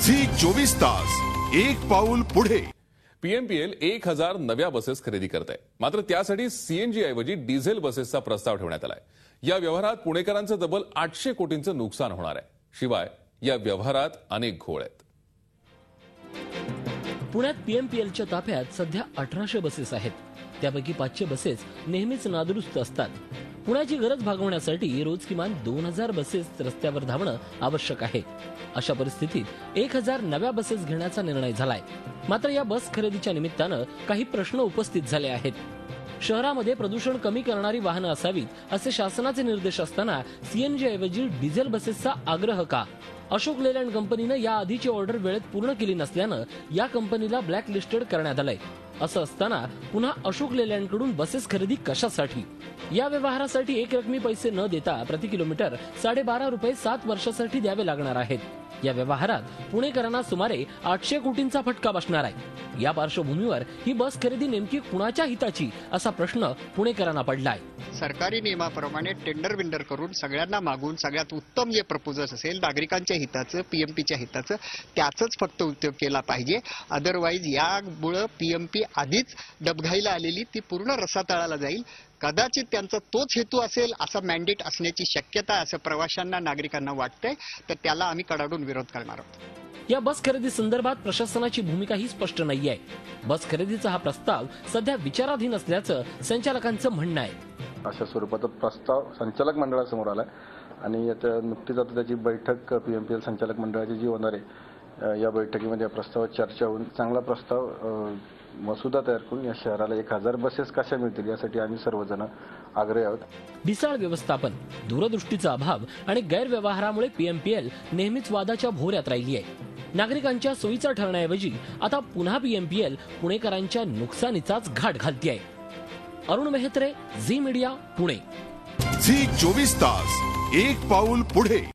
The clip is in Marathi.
झी 24 तास एक पाऊल पुढे। पीएमपीएल 1000 नव्या बसेस खरेदी करत आहे। मात्र त्यासाठी सीएनजी ऐवजी डिझेल बसेसचा प्रस्ताव ठेवण्यात आलाय। या व्यवहारात पुणेकरांचं तब्बल 800 कोटींचं नुकसान होणार आहे। शिवाय या व्यवहारात अनेक घोळ आहेत। पुण्यात पीएमपीएलच्या ताफ्यात सध्या 1800 बसेस आहेत। त्यापैकी 500 बसेस नेहमीच नादुरुस्त असतात। पुण्याची गरज भागवण्यासाठी रोज किमान 2000 बसेस रस्त्यावर धावणं आवश्यक आहे। अशा परिस्थितीत 1000 नव्या बसेस घेण्याचा निर्णय झालाय। मात्र या बस खरेदीच्या निमित्तानं काही प्रश्न उपस्थित झाले आहेत। शहरामध्ये प्रदूषण कमी करणारी वाहनं असावीत असे शासनाचे निर्देश असताना सीएनजी ऐवजी डिझेल बसेसचा आग्रह का? अशोक लेलँड कंपनीनं या आधीची ऑर्डर वेळेत पूर्ण केली नसल्यानं या कंपनीला ब्लॅक लिस्टेड करण्यात आलंय। असं असताना पुन्हा अशोक लेलँडकडून बसेस खरेदी कशासाठी? या व्यवहारासाठी एक रकमी पैसे न देता प्रति किलोमीटर 12.5 रुपये 7 वर्षासाठी द्यावे लागणार आहेत। या व्यवहारात पुणेकरांना सुमारे 800 कोटींचा फटका बसणार आहे। या पार्श्वभूमीवर ही बस खरेदी नेमकी कुणाच्या हिताची असा प्रश्न पुणेकरांना पडलाय। सरकारी नियमाप्रमाणे टेंडर विंडर करून सगळ्यांना मागून सगळ्यात उत्तम जे प्रपोजल असेल नागरिकांच्या हिताचं पीएमपीच्या हिताचं त्याचाच फक्त उपयोग केला पाहिजे। अदरवाईज यामुळे पीएमपी आधीच डबघाईला आलेली ती पूर्ण रसातळाला जाईल। कदाचित त्यांचा तोच हेतू असेल असा मॅन्डेट असण्याची शक्यता असं प्रवाशांना नागरिकांना वाटतंय, तर त्याला आम्ही कडाडून विरोध करणार आहोत। या बस खरेदी संदर्भात प्रशासनाची भूमिकाही स्पष्ट नाहीये। बस खरेदीचा हा प्रस्ताव सध्या विचाराधीन असल्याचं संचालकांचं म्हणणं आहे। अशा स्वरूपाचा प्रस्ताव संचालक मंडळासमोर आलाय आणि याच्या नुकतीच आता त्याची बैठक पीएमपीएल संचालक मंडळाची जी होणार आहे, या बैठकीमध्ये या प्रस्तावावर चर्चा होऊन चांगला प्रस्ताव मसुदा तयार करून या शहराला 1000 बसेस कशा मिळतील यासाठी आम्ही सर्वजण आग्रही आहोत। ढिसाळ व्यवस्थापन, दूरदृष्टीचा अभाव आणि गैरव्यवहारामुळे पीएमपीएल नेहमीच वादाच्या भोवऱ्यात राहिली आहे। नागरिकांच्या सोयीचा ठरण्याऐवजी आता पुन्हा पीएमपीएल पुणेकरांच्या नुकसानीचाच घाट घालतेय। अरुण मेहत्रे, झी मीडिया, पुणे। झी 24 तास एक पाऊल पुढे।